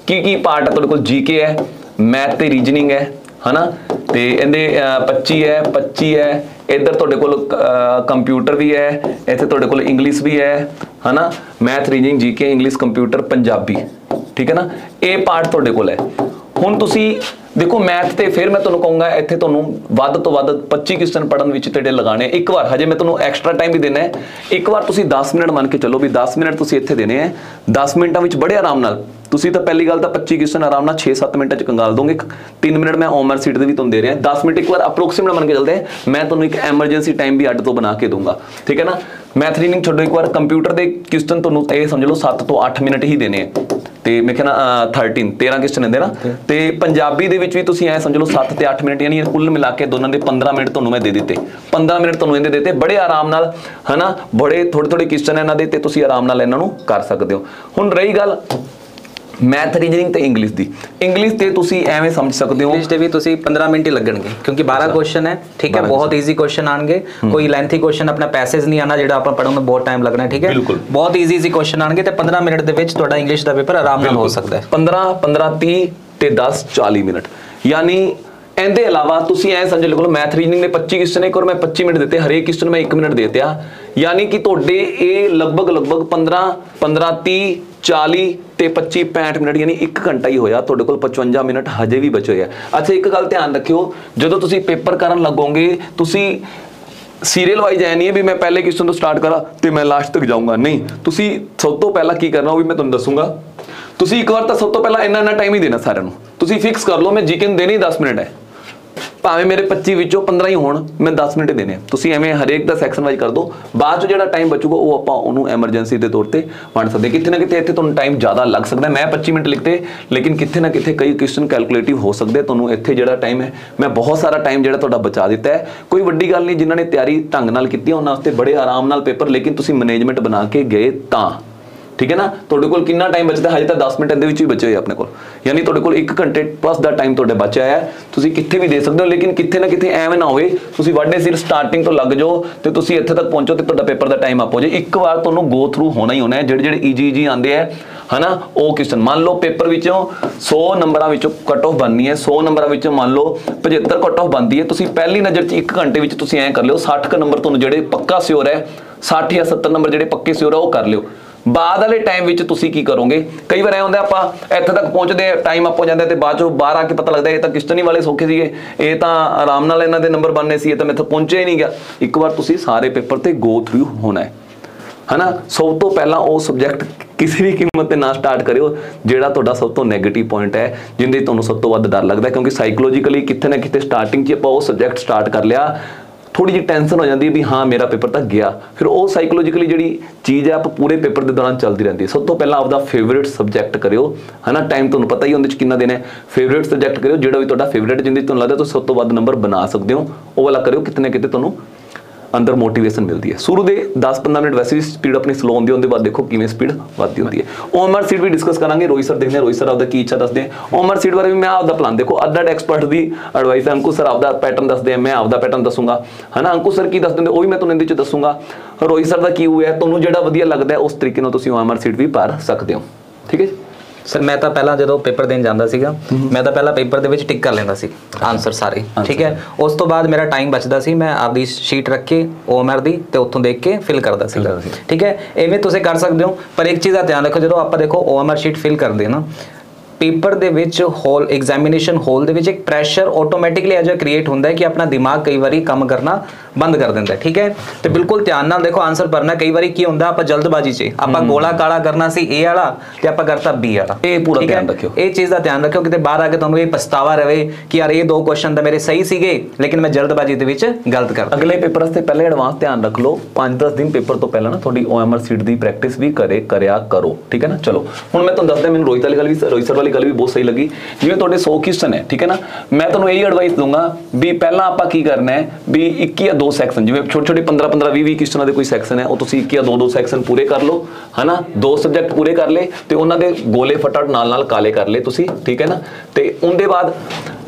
ਕੀ ਪਾਰਟ ਹੈ, ਤੁਹਾਡੇ ਕੋਲ GK ਹੈ, ਮੈਥ ਤੇ ਰੀਜਨਿੰਗ ਹੈ, ਹਨਾ। ਤੇ ਇਹਦੇ 25 ਹੈ। ਇੱਧਰ ਤੁਹਾਡੇ ਕੋਲ ਕੰਪਿਊਟਰ ਵੀ ਹੈ, ਇੱਥੇ ਤੁਹਾਡੇ ਕੋਲ ਇੰਗਲਿਸ਼ ਵੀ ਹੈ, ਹਨਾ। Math, reasoning, GK, English, computer, Punjabi, ਠੀਕ ਹੈ ਨਾ। ਇਹ ਪਾਰਟ ਤੁਹਾਡੇ ਕੋਲ ਹੈ। ਹੁਣ ਤੁਸੀਂ ਦੇਖੋ ਮੈਥ ਤੇ ਫਿਰ ਮੈਂ ਤੁਹਾਨੂੰ ਕਹੂੰਗਾ ਇੱਥੇ ਤੁਹਾਨੂੰ ਵੱਧ ਤੋਂ ਵੱਧ 25 ਕੁਐਸਚਨ ਪੜਨ ਵਿੱਚ ਤੇੜੇ ਲਗਾਣੇ। ਇੱਕ ਵਾਰ ਹਜੇ ਮੈਂ ਤੁਹਾਨੂੰ ਐਕਸਟਰਾ ਟਾਈਮ ਵੀ ਦੇਣਾ ਹੈ। ਇੱਕ ਵਾਰ ਤੁਸੀਂ 10 ਮਿੰਟ ਮੰਨ ਕੇ ਚੱਲੋ ਵੀ 10 ਮਿੰਟ ਤੁਸੀਂ ਇੱਥੇ ਦੇਣੇ ਹੈ। 10 ਮਿੰਟਾਂ ਵਿੱਚ ਬੜੇ ਆਰਾਮ ਨਾਲ ਤੁਸੀਂ ਤਾਂ ਪਹਿਲੀ ਗੱਲ ਤਾਂ 25 क्वेश्चन आराम ਨਾਲ 6-7 ਮਿੰਟਾਂ 'ਚ ਕੰਗਾਲ ਦੋਗੇ। 3 ਮਿੰਟ ਮੈਂ OMR ਸੀਟ ਦੇ ਵੀ ਤੁਹਾਨੂੰ ਦੇ ਰਿਹਾ, 10 ਮਿੰਟ ਇੱਕ ਵਾਰ ਅਪਰੋਕਸੀਮੇਟ ਮੰਨ ਕੇ ਚੱਲਦੇ ਹਾਂ। ਮੈਂ ਤੁਹਾਨੂੰ ਇੱਕ ਐਮਰਜੈਂਸੀ ਟਾਈਮ ਵੀ ਅੱਡ ਤੋਂ ਬਣਾ ਕੇ ਦੂੰਗਾ, ਠੀਕ ਹੈ ਨਾ। ਮੈਥ ਰੀਜ਼ਨਿੰਗ ਛੱਡੋ, ਇੱਕ ਵਾਰ ਕੰਪਿਊਟਰ ਦੇ क्वेश्चन ਤੁਹਾਨੂੰ ਇਹ ਸਮਝ ਲਓ 7 ਤੋਂ 8 ਮਿੰਟ ਹੀ ਦੇਣੇ ਆ, ਤੇ ਮੈਂ ਕਹਿੰਦਾ 13 क्वेश्चन ਹੁੰਦੇ ਨਾ। ਤੇ ਪੰਜਾਬੀ ਦੇ ਵਿੱਚ ਵੀ ਤੁਸੀਂ ਐ ਸਮਝ ਲਓ 7 ਤੇ 8 ਮਿੰਟ, ਯਾਨੀ ਕੁੱਲ ਮਿਲਾ ਕੇ ਦੋਨਾਂ ਦੇ 15 ਮਿੰਟ ਤੁਹਾਨੂੰ ਮੈਂ ਦੇ ਦਿੱਤੇ। 15 ਮਿੰਟ ਤੁਹਾਨੂੰ ਇਹਦੇ ਦਿੱਤੇ, ਬੜੇ ਆਰਾਮ ਨਾਲ, ਹਨਾ, ਬੜੇ ਥੋੜੇ क्वेश्चन ਇਹਨਾਂ ਦੇ, ਤੇ ਤੁਸੀਂ ਆਰਾਮ ਨਾਲ ਇਹਨਾਂ ਨੂੰ ਕਰ ਸਕਦੇ ਹੋ। ਹੁਣ ਰਹੀ ਗੱਲ मैथ रीजनिंग ਤੇ ਇੰਗਲਿਸ਼ ਦੀ। ਇੰਗਲਿਸ਼ ਤੇ ਤੁਸੀਂ ਐਵੇਂ ਸਮਝ ਸਕਦੇ ਹੋ, ਇੰਗਲਿਸ਼ ਦੇ ਵੀ ਤੁਸੀਂ 15 ਮਿੰਟ ਹੀ ਲੱਗਣਗੇ, ਕਿਉਂਕਿ 12 ਕੁਐਸਚਨ ਹੈ, ਠੀਕ ਹੈ। ਬਹੁਤ ਈਜ਼ੀ ਕੁਐਸਚਨ ਆਣਗੇ, ਕੋਈ ਲੈਂਥੀ ਕੁਐਸਚਨ ਆਪਣਾ ਪੈਸੇਜ ਨਹੀਂ ਆਣਾ ਜਿਹੜਾ ਆਪਾਂ ਪੜਨ ਨੂੰ ਬਹੁਤ ਟਾਈਮ ਲੱਗਣਾ, ਠੀਕ ਹੈ। ਬਹੁਤ ਈਜ਼ੀ ਕੁਐਸਚਨ ਆਣਗੇ ਤੇ 15 ਮਿੰਟ ਦੇ ਵਿੱਚ ਤੁਹਾਡਾ ਇੰਗਲਿਸ਼ ਦਾ ਪੇਪਰ ਆਰਾਮ ਨਾਲ ਹੋ ਸਕਦਾ ਹੈ। 15 30 ਤੇ 10 40 ਮਿੰਟ, ਯਾਨੀ ਇਹਦੇ ਇਲਾਵਾ ਤੁਸੀਂ ਐ ਸਮਝ ਲਓ ਮੈਥ ਰੀਜ਼ਨਿੰਗ ਦੇ 25 क्वेश्चन ਇੱਕ, ਔਰ ਮੈਂ 25 ਮਿੰਟ ਦਿੱਤੇ, ਹਰੇਕ क्वेश्चन ਮੈਂ 1 ਮਿੰਟ ਦੇ ਦਿੱਤਾ, ਯਾਨੀ ਕਿ ਤੁਹਾਡੇ ਇਹ ਲਗਭਗ 15 30 40 ਤੇ 25 65 ਮਿੰਟ, ਯਾਨੀ 1 ਘੰਟਾ ਹੀ ਹੋਇਆ। ਤੁਹਾਡੇ ਕੋਲ 55 ਮਿੰਟ ਹਜੇ ਵੀ ਬਚੇ ਹੋਏ ਆ। ਅੱਛਾ, ਇੱਕ ਗੱਲ ਧਿਆਨ ਰੱਖਿਓ, ਜਦੋਂ ਤੁਸੀਂ ਪੇਪਰ ਕਰਨ ਲੱਗੋਗੇ ਤੁਸੀਂ ਸੀਰੀਅਲ ਵਾਈਜ਼ ਐ ਨਹੀਂ ਹੈ ਵੀ ਮੈਂ ਪਹਿਲੇ क्वेश्चन ਤੋਂ ਸਟਾਰਟ ਕਰਾਂ ਤੇ ਮੈਂ ਲਾਸਟ ਤੱਕ ਜਾਊਂਗਾ, ਨਹੀਂ। ਤੁਸੀਂ ਸਭ ਤੋਂ ਪਹਿਲਾਂ ਕੀ ਕਰਨਾ ਉਹ ਵੀ ਮੈਂ ਤੁਹਾਨੂੰ ਦੱਸੂਗਾ। ਤੁਸੀਂ ਇੱਕ ਵਾਰ ਤਾਂ ਸਭ ਤੋਂ ਪਹਿਲਾਂ ਇੰਨਾ ਟਾਈਮ ਹੀ ਦੇਣਾ ਸਾਰਿਆਂ ਨੂੰ। ਤੁਸੀਂ ਫਿਕਸ ਕਰ ਲਓ ਮੈਂ ਜੀਕੇ ਨੂੰ ਦੇਣੇ 10 ਮਿੰਟ ਹੈ, ਭਾਵੇਂ ਮੇਰੇ 25 ਵਿੱਚੋਂ 15 ਹੀ ਹੋਣ, ਮੈਂ 10 ਮਿੰਟ ਦੇਣੇ ਆ। ਤੁਸੀਂ ਐਵੇਂ ਹਰੇਕ ਦਾ ਸੈਕਸ਼ਨ ਵਾਈਜ਼ ਕਰ ਦਿਓ, ਬਾਅਦ 'ਚ ਜਿਹੜਾ ਟਾਈਮ ਬਚੂਗਾ ਉਹ ਆਪਾਂ ਉਹਨੂੰ ਐਮਰਜੈਂਸੀ ਦੇ ਤੌਰ ਤੇ ਵੰਡ ਸਕਦੇ। ਕਿਤੇ ਨਾ ਕਿਤੇ ਇੱਥੇ ਤੁਹਾਨੂੰ ਟਾਈਮ ਜ਼ਿਆਦਾ ਲੱਗ ਸਕਦਾ। ਮੈਂ 25 ਮਿੰਟ ਲਿਖਤੇ, ਲੇਕਿਨ ਕਿਤੇ ਨਾ ਕਿਤੇ ਕਈ क्वेश्चन ਕੈਲਕੂਲੇਟਿਵ ਹੋ ਸਕਦੇ। ਤੁਹਾਨੂੰ ਇੱਥੇ ਜਿਹੜਾ ਟਾਈਮ ਹੈ, ਮੈਂ ਬਹੁਤ ਸਾਰਾ ਟਾਈਮ ਜਿਹੜਾ ਤੁਹਾਡਾ ਬਚਾ ਦਿੱਤਾ ਹੈ। ਕੋਈ ਵੱਡੀ ਗੱਲ ਨਹੀਂ, ਜਿਨ੍ਹਾਂ ਨੇ ਤਿਆਰੀ ਢੰਗ ਨਾਲ ਕੀਤੀ ਉਹਨਾਂ ਵਾਸਤੇ ਬੜੇ ਆਰਾਮ ਨਾਲ ਪੇਪਰ, ਲੇਕਿਨ ਤੁਸੀਂ ਮੈਨੇਜਮੈਂਟ ਬਣਾ ਕੇ ਗਏ ਤਾਂ, ਠੀਕ ਹੈ ਨਾ। ਤੁਹਾਡੇ ਕੋਲ ਕਿੰਨਾ ਟਾਈਮ ਬਚਦਾ, ਹਜੇ ਤਾਂ 10 ਮਿੰਟ ਇਹਦੇ ਵਿੱਚ ਹੀ ਬਚੇ ਹੋਏ ਆਪਣੇ ਕੋਲ, ਯਾਨੀ ਤੁਹਾਡੇ ਕੋਲ 1 ਘੰਟੇ ਪਲੱਸ ਦਾ ਟਾਈਮ ਤੁਹਾਡੇ ਬਚਿਆ ਹੈ। ਤੁਸੀਂ ਕਿੱਥੇ ਵੀ ਦੇ ਸਕਦੇ ਹੋ, ਲੇਕਿਨ ਕਿਤੇ ਨਾ ਕਿਤੇ ਐਵੇਂ ਨਾ ਹੋਵੇ ਤੁਸੀਂ ਵਾਢੇ ਸਿਰ ਸਟਾਰਟਿੰਗ ਤੋਂ ਲੱਗ ਜਾਓ ਤੇ ਤੁਸੀਂ ਇੱਥੇ ਤੱਕ ਪਹੁੰਚੋ ਤੇ ਤੁਹਾਡਾ ਪੇਪਰ ਦਾ ਟਾਈਮ ਅਪ ਹੋ ਜਾਏ। ਇੱਕ ਵਾਰ ਤੁਹਾਨੂੰ ਗੋ ਥਰੂ ਹੋਣਾ ਹੀ ਹੋਣਾ ਹੈ। ਜਿਹੜੇ ਈਜੀ ਆਉਂਦੇ ਹੈ, ਹਨਾ, ਉਹ क्वेश्चन ਮੰਨ ਲਓ ਪੇਪਰ ਵਿੱਚੋਂ 100 ਨੰਬਰਾਂ ਵਿੱਚੋਂ ਕੱਟ ਆਫ ਬਣਨੀ ਹੈ, 100 ਨੰਬਰਾਂ ਵਿੱਚੋਂ ਮੰਨ ਲਓ 75 ਕੱਟ ਆਫ ਬਣਦੀ ਹੈ। ਤੁਸੀਂ ਪਹਿਲੀ ਨਜ਼ਰ 'ਚ 1 ਘੰਟੇ ਵਿੱਚ ਤੁਸੀਂ ਐਂ ਕਰ ਲਿਓ 60 ਕ ਨੰਬਰ ਤੁਹਾਨੂੰ ਜਿਹੜੇ ਪੱਕਾ ਸਿਓਰ ਹੈ, 60 ਜਾਂ 70 ਨੰਬਰ ਜਿਹੜੇ ਪੱਕੇ ਸਿਓਰ ਹੈ ਉਹ ਕਰ ਲਿਓ। ਬਾਅਦ ਵਾਲੇ ਟਾਈਮ ਵਿੱਚ ਤੁਸੀਂ ਕੀ ਕਰੋਗੇ, ਕਈ ਵਾਰ ਐ ਹੁੰਦਾ ਆਪਾਂ ਇੱਥੇ ਤੱਕ ਪਹੁੰਚਦੇ ਟਾਈਮ ਅਪ ਹੋ ਜਾਂਦਾ ਤੇ ਬਾਅਦ ਚੋਂ ਬਾਹਰ ਆ ਕੇ ਪਤਾ ਲੱਗਦਾ ਇਹ ਤਾਂ क्वेश्चन ਹੀ ਵਾਲੇ ਸੌਖੇ ਸੀਗੇ, ਇਹ ਤਾਂ ਆਰਾਮ ਨਾਲ ਇਹਨਾਂ ਦੇ ਨੰਬਰ ਬਣਨੇ ਸੀ, ਇਹ ਤਾਂ ਮੈਥੋਂ ਪਹੁੰਚਿਆ ਹੀ ਨਹੀਂ ਗਿਆ। ਇੱਕ ਵਾਰ ਤੁਸੀਂ ਸਾਰੇ ਪੇਪਰ ਤੇ ਗੋ ਥਰੂ ਹੋਣਾ ਹੈ, ਹਨਾ। ਸਭ ਤੋਂ ਪਹਿਲਾਂ ਉਹ ਸਬਜੈਕਟ ਕਿਸੇ ਵੀ ਕੀਮਤ ਤੇ ਨਾ ਸਟਾਰਟ ਕਰਿਓ ਜਿਹੜਾ ਤੁਹਾਡਾ ਸਭ ਤੋਂ ਨੈਗੇਟਿਵ ਪੁਆਇੰਟ ਹੈ, ਜਿੰਦੇ ਤੁਹਾਨੂੰ ਸਭ ਤੋਂ ਵੱਧ ਡਰ ਲੱਗਦਾ, ਕਿਉਂਕਿ ਸਾਈਕੋਲੋਜੀਕਲੀ ਕਿਤੇ ਨਾ ਕਿਤੇ ਸਟਾਰਟਿੰਗ 'ਚ ਆਪਾਂ ਉਹ ਸਬਜੈਕਟ ਸਟਾਰਟ ਕਰ ਲਿਆ, थोड़ी जी टेंशन हो जाती है भी हाँ मेरा पेपर तक गया, फिर वो साइकोलॉजिकली जी चीज़ है आप पूरे पेपर के दौरान चलती रहती है। सब तो पहला आपका फेवरेट सब्जैक्ट करो, है ना। टाइम तुम्हें पता ही उन्हें कितना दिन है, फेवरेट सब्जैक्ट करो जो भी तुहाडा फेवरेट जिंदे तुहानूं लगदा तुसीं सब तो वध नंबर बना सकते हो, वो वाला करो। कितने किते तुहानूं अंदर मोटिवेशन मिलती है। शुरू के 10-15 मिनट वैसे भी स्पीड अपनी स्लो होती है, उसके बाद देखो किवें स्पीड बढ़ती होती है। OMR सीट भी डिस्कस करांगे, रोहित सर देखते हैं, रोहित सर आपकी की इच्छा दसते हैं। OMR सीट बारे भी मैं आपका प्लान देखो, अड्ड एक्सपर्ट की एडवाइस है। अंकुश सर आपका पैटर्न दसते हैं, मैं आपका पैटर्न दसूंगा, है ना। अंकुश सर की दस देंगे वो भी मैं तुहानूं इहदे च दसूंगा। रोहित सर का की हुआ है, तुहानूं जिहड़ा वधिया लगदा है उस तरीके नाल तुसीं OMR सीट भी भर सकते हो, ठीक है। सर मैं तो पहला जो पेपर देन जाता सीगा, मैं तो पहला पेपर दे विच टिक कर लेंदा सी आंसर सारे, ठीक है। उस तो बाद मेरा टाइम बचदा सी, मैं आपदी शीट रख के OMR दी ते उत्थों देख के फिल करदा सी, ठीक है। इवें तुसीं कर सकदे हो, पर एक चीज़ का ध्यान रखो, जो आपां देखो OMR शीट फिल करदे ना पेपर दे विच होल एग्जामिनेशन होल दे विच एक प्रैशर ऑटोमैटिकली एज क्रिएट होंदा है कि अपना दिमाग कई बारी काम करना बंद कर दिंदा है, ठीक है। तो बिल्कुल ध्यान नाल देखो आंसर भरना। कई बारी की होंदा आपां जल्दबाजी च आपां गोला काला करना सी ए वाला ते आपां करता बी वाला, ये पूरा ध्यान रखियो, ये चीज़ का ध्यान रखियो किते बाहर आके तुहानूं ये पछतावा रहे कि यार ये 2 क्वेश्चन तो मेरे सही सीगे लेकिन मैं जल्दबाजी दे विच गलत कर। अगले पेपर वास्ते पहले एडवांस ध्यान रख लो, 5-10 दिन पेपर तो पहला ना थोड़ी OMR सीट की प्रैक्टिस भी करया करो, ठीक है ना। चलो हुण मैं तुहानूं दसदा, मैनूं रोहित वाली गल भी, रोहित सर वाली गल भी बहुत सही लगी। जिवें तुहाडे 100 क्वेश्चन है, ठीक है ना, मैं तुहानूं यही एडवाइस दूंगा भी पहला आपां की करना है भी 1 या 2 सैक्शन, जिवें छोटे-छोटे 15-15 20 क्वेश्चन के कोई सैक्शन है वो तुसीं 1 या 2 सैक्शन पूरे कर लो, है ना। 2 सब्जैक्ट पूरे कर ले ते उन्हां दे गोले फटाफट नाल काले कर ले तुसीं, ठीक है ना। ते उनके बाद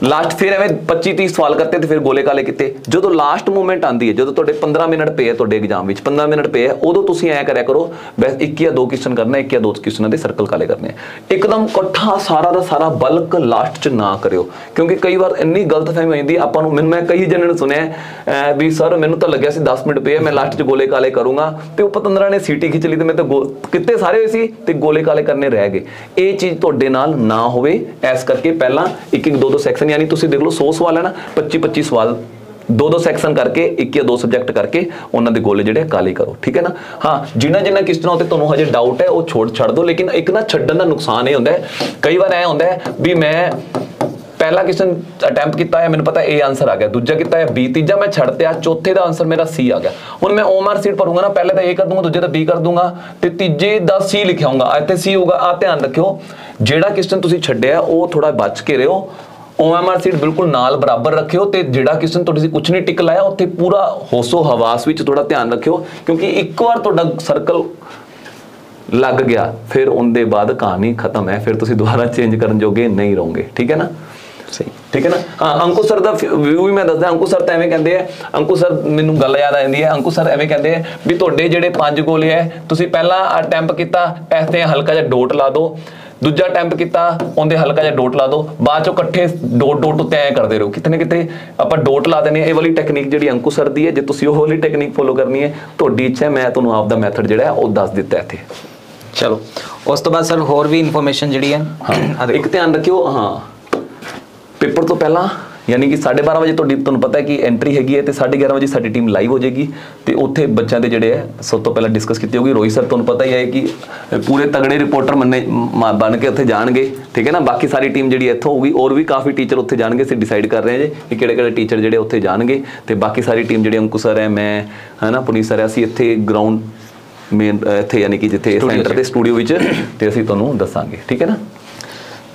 लास्ट फिर एवें 25-30 सवाल करते तो फिर गोले काले किते। जो लास्ट मूवमेंट आती है, जो तुहाडे 15 मिनट पे है, तुहाडे एग्जाम में 15 मिनट पे है, उदों तुसीं ऐ करिया करो बस 1 या 2 क्वेश्चन करना, 1 या 2 क्वेश्चन के सर्कल काले करने। एकदम इकट्ठा सारा का सारा बल्क लास्ट च ना करियो, क्योंकि कई बार इन्नी गलतफहमी हो जाती है आपां नूं। मैं कई जने सुनिया भी सर मैनूं तो लग्या सी 10 मिनट पे है, मैं लास्ट च गोले काले करूँगा, तो पतंदरा ने सीटी खिंच ली तो मैं तो किते सारे हुए सी ते गोले काले करने रह गए। ये चीज़ तुहाडे नाल ना होवे, इस करके पहला 1-1 2-2 सैक्शन, यानी तुसीं देख लो 100 सवाल है ना, 25-25 सवाल 2 ਸੈਕਸ਼ਨ ਕਰਕੇ 1 ਜਾਂ 2 ਸਬਜੈਕਟ ਕਰਕੇ ਉਹਨਾਂ ਦੇ ਗੋਲੇ ਜਿਹੜੇ ਕਾਲੇ ਕਰੋ, ਠੀਕ ਹੈ ਨਾ। ਹਾਂ, ਜਿਨ੍ਹਾਂ ਕਿਸਟਾਂ ਉੱਤੇ ਤੁਹਾਨੂੰ ਹਜੇ ਡਾਊਟ ਹੈ ਉਹ ਛੱਡ ਦਿਓ, ਲੇਕਿਨ ਇੱਕ ਨਾ ਛੱਡਣ ਦਾ ਨੁਕਸਾਨ ਇਹ ਹੁੰਦਾ ਹੈ, ਕਈ ਵਾਰ ਐ ਹੁੰਦਾ ਹੈ ਵੀ ਮੈਂ ਪਹਿਲਾ क्वेश्चन अटैम्प्ट किया है, मैंने पता ए आंसर आ गया, दूजा किया है बी, तीजा मैं छड़ दिया, चौथे का आंसर मेरा सी आ गया। हुण मैं ओमआर सीट भरूंगा ना, पहले तो ए कर दूंगा, दूजे तो बी कर दूंगा, तो तीजे का सी लिखाऊंगा, इतने सी होगा। आ ध्यान रखियो, जिहड़ा क्वेश्चन तुसीं छड्डिया वो थोड़ा बच के रहो, ओएमआर सीट बिल्कुल नाल बराबर रखियो, ते जिहड़ा क्वेश्चन तुसीं कुछ नहीं टिक लाया उत्थे पूरा होसो हवास विच थोड़ा ध्यान रखियो, क्योंकि एक बार तुहाडा सर्कल लग गया फिर उनके बाद कहानी खत्म है, फिर तुसीं दोबारा चेंज करन जोगे नहीं रहोगे, ठीक है ना। सही, ठीक है ना। हाँ, अंकुश सर का व्यू भी मैं दसदा। अंकुश सर तो एवें कहते हैं, अंकुश सर मैनूं गल याद आ जाती है, अंकुश सर एवें कहते हैं भी तुहाडे जिहड़े 5 गोले है, तुसीं पहला अटैम्प्ट किया ऐसे हल्का जिहा डोट ला दो, दूजा अटैम्प्ट किया उहदे हल्का जिहा डोट ला दो, बाद चों इकट्ठे डोट उत्ते ऐ करदे रहो, किते ना किते आपां डोट ला देने। ये वाली टैक्नीक जिहड़ी अंकुश सर दी है, जे तुसीं ओह वाली टैक्नीक फॉलो करनी है तुहाडी इच्छा है, मैं तुहानूं आपदा मैथड जिहड़ा है ओह दस दित्ता इत्थे। चलो उस तो बाद सर होर भी इन्फॉर्मेशन जिहड़ी है, हाँ एक ध्यान रखियो, हाँ पेपर तो पहला यानी कि 12:30 वजे तुहानूं पता है कि एंट्री हैगी है, तो 11:30 वजे साडी टीम लाइव हो जाएगी, तो उत्थे बच्चों के जिहड़े है सब तो पहला डिस्कस की होगी। रोहित सर तुहानूं पता ही है कि पूरे तगड़े रिपोर्टर बन के उत्थे जाणगे, ठीक है ना। बाकी सारी टीम जिहड़ी इत्थों होगी, और भी काफ़ी टीचर उत्थे जाणगे, असीं डिसाइड कर रहे हैं जी कि किहड़े टीचर जिहड़े उत्थे जाणगे, तो बाकी सारी टीम जिहड़ी अंकुश सर है, मैं है ना, पुनीत सर है, असीं इत्थे ग्राउंड मेन इत्थे यानी कि जिथे सेंटर ते स्टूडियो विच ते असीं तुहानूं दस्सांगे, ठीक है ना।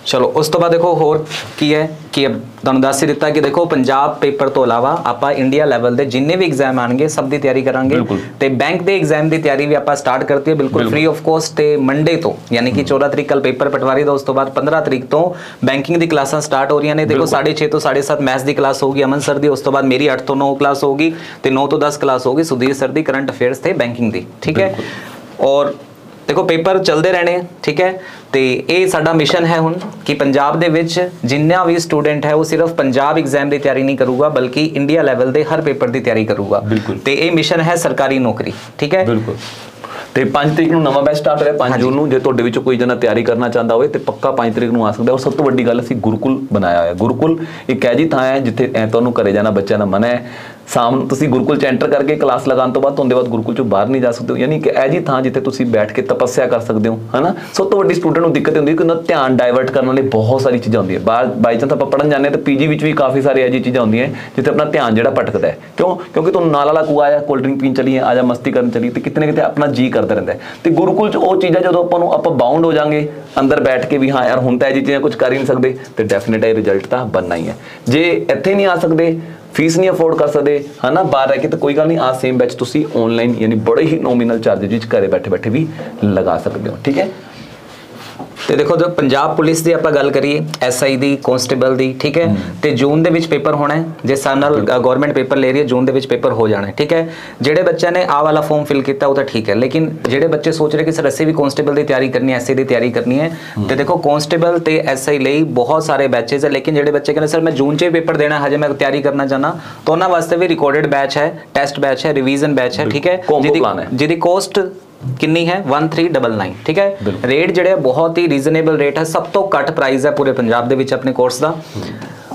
चलो उस तो बाद देखो होर की है कि अब तुहानूं दस ही दिता कि देखो पंजाब पेपर तो इलावा आपां इंडिया लैवल दे जिन्ने भी एग्जाम आएंगे सब की तैयारी करांगे, ते बैंक दे एग्जाम की तैयारी भी आपां स्टार्ट करती है बिल्कुल फ्री ऑफ कॉस्ट। ते मंडे तो यानी कि 14 तरीक कल पेपर पटवारी दा, उस तो बाद 15 तरीक तो बैंकिंग की क्लासां स्टार्ट हो रही ने। देखो 6:30 तो 7:30 मैथ्स की क्लास होगी अमन सर दी, उस तो बाद मेरी 8 तो 9 क्लास होगी, ते 9 तो 10 क्लास होगी सुधीर सर दी करंट अफेयर्स ते बैंकिंग दी, ठीक है। और देखो पेपर चलते रहने, ठीक है, तो ये साडा मिशन है हुण कि पंजाब दे विच जिन्ना भी स्टूडेंट है वो सिर्फ पंजाब एग्जाम की तैयारी नहीं करूगा बल्कि इंडिया लैवल के हर पेपर की तैयारी करूगा। तो ये मिशन है सरकारी नौकरी, ठीक है। बिल्कुल। तो 5 तरीक ਨੂੰ ਨਵਾਂ ਬੈਚ ਸਟਾर्ट ਹੋ ਰਿਹਾ, 5 ਜੂਨ ਨੂੰ। ਜੇ ਤੁਹਾਡੇ ਵਿੱਚੋਂ ਕੋਈ ਜਣਾ ਤਿਆਰੀ ਕਰਨਾ ਚਾਹੁੰਦਾ ਹੋਵੇ ਤੇ ਪੱਕਾ 5 ਤਰੀਕ ਨੂੰ ਆ ਸਕਦਾ। ਔਰ ਸਭ ਤੋਂ ਵੱਡੀ ਗੱਲ ਅਸੀਂ ਗੁਰੂਕੁਲ ਬਣਾਇਆ ਹੋਇਆ। ਗੁਰੂਕੁਲ ਇੱਕ ਐਜੀ ਥਾਂ ਹੈ ਜਿੱਥੇ ਤੁਹਾਨੂੰ ਘਰੇ ਜਾਣਾ ਬੱਚਿਆਂ ਦਾ ਮਨ ਹੈ, शाम ਤੁਸੀਂ ਗੁਰੂਕੁਲ 'ਚ ਐਂਟਰ ਕਰਕੇ ਕਲਾਸ ਲਗਾਉਣ ਤੋਂ ਬਾਅਦ ਤੁਹਾਡੇ ਬਾਅਦ ਗੁਰੂਕੁਲ 'ਚੋਂ ਬਾਹਰ ਨਹੀਂ ਜਾ ਸਕਦੇ ਹੋ, ਯਾਨੀ ਕਿ ਐਜੀ ਥਾਂ ਜਿੱਥੇ ਤੁਸੀਂ ਬੈਠ ਕੇ ਤਪੱਸਿਆ ਕਰ ਸਕਦੇ ਹੋ, ਹੈ ਨਾ। ਸਭ ਤੋਂ ਵੱਡੀ ਸਟੂਡੈਂਟ ਨੂੰ ਦਿੱਕਤ ਹੁੰਦੀ ਹੈ ਕਿ ਉਹਨਾਂ ਧਿਆਨ ਡਾਇਵਰਟ ਕਰਨ ਵਾਲੀ ਬਹੁਤ ਸਾਰੀ ਚੀਜ਼ਾਂ ਹੁੰਦੀਆਂ। ਬਾਈ ਚਾਂਸ ਆਪਾਂ ਪੜ੍ਹਨ ਜਾਂਦੇ ਹਾਂ ਤਾਂ ਪੀਜੀ ਵਿੱਚ ਵੀ ਕਾਫੀ ਸਾਰੇ ਐਜੀ ਚੀਜ਼ਾਂ ਹੁੰਦੀਆਂ ਜਿੱਥੇ ਆਪਣਾ ਧਿਆਨ ਜਿਹੜਾ ਭਟਕਦਾ ਹੈ। ਕਿਉਂਕਿ ਤੁਹਾਨੂੰ ਨਾਲ ਵਾਲਾ ਕੋ ਆਇਆ ਕੋਲਡ ਡਰਿੰਕ ਪੀਣ ਚਲੀਏ, ਆ ਜਾ ਮਸਤੀ ਕਰਨ ਚਲੀਏ, ਤੇ ਕਿਤੇ ਨਾ ਕਿਤੇ ਆਪਣਾ ਜੀ ਕਰਦਾ ਰਹਿੰਦਾ ਹੈ। ਤੇ ਗੁਰੂਕੁਲ 'ਚ ਉਹ ਚੀਜ਼ਾਂ ਜਦੋਂ ਆਪਾਂ ਬਾਉਂਡ ਹੋ ਜਾਾਂਗੇ ਅੰਦਰ ਬੈਠ ਕੇ ਵੀ ਹਾਂ ਯਾਰ ਹੁਣ ਤਾਂ ਇਹ ਚੀਜ਼ਾਂ ਕੁਝ ਕਰ ਹੀ ਨਹੀਂ ਸਕਦੇ, ਤੇ ਡੈਫੀਨੇਟ ਇਹ ਰਿਜ਼ਲਟ ਤਾਂ ਬਣਨਾ ਹੀ ਹੈ। ਜੇ ਇੱਥੇ ਨਹੀਂ ਆ ਸਕਦੇ, फीस नहीं अफोर्ड कर सकते, है ना, बाहर रह के, तो कोई गल नहीं, आ सेम बैच तुसी ऑनलाइन यानी बड़े ही नॉमिनल चार्जेज घरे बैठे बैठे भी लगा सकते हो, ठीक है। तो देखो जो पंजाब पुलिस की आप गल करिए, SI दी, कांस्टेबल दी, ठीक है, तो जून के पेपर होना है, जिस हिसाब नाल गवर्नमेंट पेपर ले रही है जून के पेपर हो जाना है, ठीक है। जेडे बच्चे ने आ वाला फॉर्म फिल किया वो तो ठीक है, लेकिन जेडे बच्चे सोच रहे कि सर असीं भी कांस्टेबल की तैयारी करनी है, SI की तैयारी करनी है, तो देखो कांस्टेबल ते SI लई बहुत सारे बैचेज है, लेकिन जेडे बच्चे कहते सर मैं जून च पेपर देना, हजे मैं तैयारी करना चाहना, तो उन्होंने वास्ते भी रिकॉर्डेड बैच है, टेस्ट बैच है, रिवीजन बैच है, ठीक है, जिहदी कॉस्ट कितनी है 1399, ठीक है। रेट जिहड़े बहुत ही रीजनेबल रेट है, सब तो घट प्राइस है पूरे पंजाब दे विच अपने कोर्स का।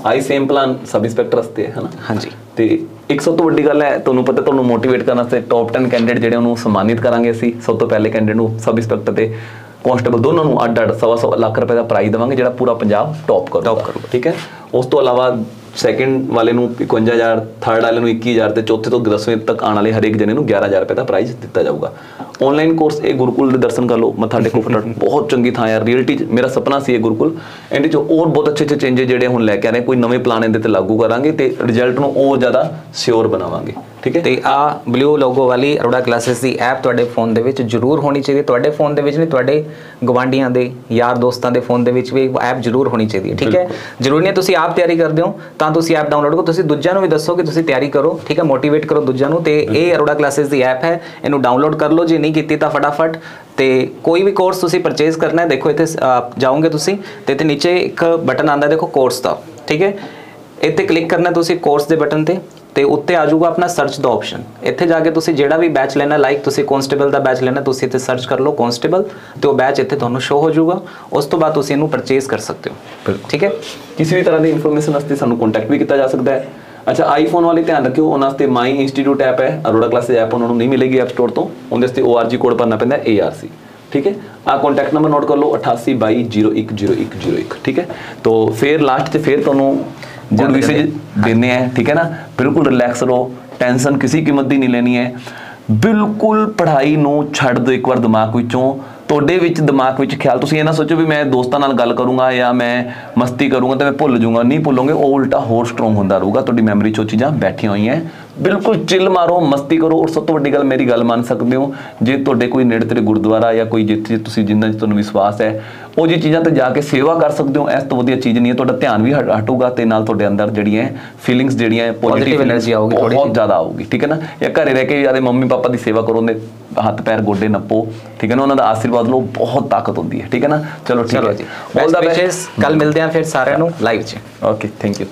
आई सेम प्लान सब इंस्पैक्टर वास्ते है ना। हाँ जी। तो एक सब तो वड्डी गल है, तुहानूं पता, तुहानूं मोटिवेट करने वास्ते टॉप 10 कैंडिडेट जिहड़े उन्होंने सम्मानित करांगे असीं। सब तो पहले कैंडिडेट नूं सब इंस्पैक्टर ते कांस्टेबल दोनों नूं अड्ड-अड्ड 1.25 लाख रुपए का प्राइज देवांगे जिहड़ा पूरा पंजाब टॉप करूगा, ठीक है। उस तो अलावा सैकेंड वाले नूं 51,000, थर्ड वाले नूं 21,000 ते चौथे तो 10वें तक आने वाले हरेक जने नूं 11,000 रुपए का प्राइज दिता जाऊगा। ऑनलाइन कोर्स ये गुरुकुल के दर्शन कर लो, मत्था टेको फटाफट, बहुत चंगी थां यार, रियलिटी मेरा सपना सी ये गुरुकुल। एंड जो और बहुत अच्छे चेंजेस जिहड़े हुण लैके आ रहे, कोई नवे प्लान इहदे ते लागू करांगे ते रिजल्ट नूं और ज़्यादा श्योर बनावांगे, ठीक है। ते आ ब्लू लोगो वाली अरोड़ा क्लासेस की ऐप तुहाडे फोन दे विच जरूर होनी चाहिए, तुहाडे फोन दे विच नहीं, तुहाडे गवांढियां दे यार दोस्तां दे फोन दे विच भी ऐप जरूर होनी चाहिए, ठीक है। जरूरी नहीं तुसीं आप तैयारी करदे हो तां तुसीं ऐप डाउनलोड करो, तुसीं दूजिਆਂ ਨੂੰ भी दसो कि तुसीं तैयारी करो, ठीक है, मोटिवेट करो दूजिਆਂ ਨੂੰ। ते ये अरोड़ा क्लासेस की ऐप है, इहनूं डाउनलोड कर लो, जे नहीं कीती तां फटाफट। तो कोई भी कोर्स तुसीं परचेज करना है, देखो इत्थे जाओगे तुसीं ते इत्थे नीचे एक बटन आंदा देखो कोर्स का, ठीक है, इत्थे क्लिक करना तुसीं कोर्स के बटन ते, तो उत्ते आ जाऊगा अपना सर्च का ऑप्शन। इत्थे जाके तुसीं जेड़ा भी बैच लेना, लाइक तुसीं कांस्टेबल का बैच लेना, तुसीं इत्थे सर्च कर लो कांस्टेबल, तो वो बैच इत्थे तुहानूं शो हो जाऊगा, उस तो बाद तुसीं इहनूं परचेज कर सकते हो, ठीक है। किसी भी तरह की इन्फॉर्मेशन वास्ते सानूं कॉन्टैक्ट भी किया जा सकता है। ਅੱਛਾ ਆਈਫੋਨ ਵਾਲੇ ਧਿਆਨ ਰੱਖਿਓ, ਉਹਨਾਂ ਵਾਸਤੇ ਮਾਈ ਇੰਸਟੀਟਿਊਟ ਐਪ ਹੈ, ਅਰੋੜਾ ਕਲਾਸਿਸ ਐਪ ਉਹਨਾਂ ਨੂੰ ਨਹੀਂ ਮਿਲੇਗੀ ਐਪ ਸਟੋਰ ਤੋਂ, ਉਹਦੇ ਵਾਸਤੇ ORG ਕੋਡ ਭਰਨਾ ਪੈਂਦਾ ARC। ठीक है, आ कॉन्टैक्ट नंबर नोट कर लो 8822010101। ठीक है, तो फिर लास्ट से फिर तुहानू गुड विशेज देने हैं। ठीक है ना, बिल्कुल रिलैक्स रहो, टेंशन किसी कीमत की नहीं लेनी है, बिल्कुल पढ़ाई नू छड्ड दो एक बार दिमाग विचों। ਤੁਹਾਡੇ ਵਿੱਚ ਦਿਮਾਗ ਵਿੱਚ ਖਿਆਲ, ਤੁਸੀਂ ਇਹ ਨਾ ਸੋਚੋ ਵੀ ਮੈਂ ਦੋਸਤਾਂ ਨਾਲ ਗੱਲ ਕਰੂੰਗਾ ਜਾਂ ਮੈਂ ਮਸਤੀ ਕਰੂੰਗਾ ਤੇ ਮੈਂ ਭੁੱਲ ਜਾਊਂਗਾ, ਨਹੀਂ ਭੁੱਲੋਗੇ, ਉਹ ਉਲਟਾ ਹੋਰ ਸਟਰੋਂਗ ਹੁੰਦਾ ਰਹੂਗਾ, ਤੁਹਾਡੀ ਮੈਮਰੀ 'ਚ ਉਹ ਚੀਜ਼ਾਂ ਬੈਠੀਆਂ ਹੋਈਆਂ। ਬਿਲਕੁਲ ਚਿੱਲ ਮਾਰੋ, ਮਸਤੀ ਕਰੋ। ਔਰ ਸਭ ਤੋਂ ਵੱਡੀ ਗੱਲ, ਮੇਰੀ ਗੱਲ ਮੰਨ ਸਕਦੇ ਹੋ, ਜੇ ਤੁਹਾਡੇ ਕੋਈ ਨੇੜੇ ਤੇੜੇ ਗੁਰਦੁਆਰਾ ਜਾਂ ਕੋਈ ਜਿੱਥੇ ਤੁਸੀਂ ਜਿੰਨਾਂ 'ਚ ਤੁਹਾਨੂੰ ਵਿਸ਼ਵਾਸ ਹੈ, ਉਹ ਜੀ ਚੀਜ਼ਾਂ ਤੇ ਜਾ ਕੇ ਸੇਵਾ ਕਰ ਸਕਦੇ ਹੋ। ਇਸ ਤੋਂ ਵਧੀਆ ਚੀਜ਼ ਨਹੀਂ ਹੈ, ਤੁਹਾਡਾ ਧਿਆਨ ਵੀ ਹਟੂਗਾ ਤੇ ਨਾਲ ਤੁਹਾਡੇ ਅੰਦਰ ਜਿਹੜੀਆਂ ਫੀਲਿੰਗਸ ਜਿਹੜੀਆਂ ਪੋਜ਼ਿਟਿਵ ਐਨਰਜੀ ਆਊਗੀ, ਬਹੁਤ ਜ਼ਿਆਦਾ ਆਊਗੀ। ਠੀਕ ਹੈ ਨਾ, ਜਾਂ ਘਰੇ ਰਹਿ ਕੇ ਜਿਆਦਾ ਮੰਮੀ ਪਾਪਾ ਦੀ ਸੇਵਾ ਕਰੋ, ਉਹਦੇ ਹੱਥ ਪੈਰ ਗੋਡੇ ਨੱਪੋ। ਠੀਕ ਹੈ ਨਾ, ਉਹਨਾਂ ਦਾ ਆਸ਼ੀਰਵਾਦ ਲਓ, ਬਹੁਤ ਤਾਕਤ ਹੁੰਦੀ ਹੈ। ਠੀਕ ਹੈ ਨਾ, ਚਲੋ ਠੀਕ ਹੈ ਜੀ, ਆਲ ਦਾ ਬੈਸਟ। ਕੱਲ ਮਿਲਦੇ ਹਾਂ ਫਿਰ ਸਾਰਿਆਂ ਨੂੰ ਲਾਈਵ 'ਚ। Okay, thank you.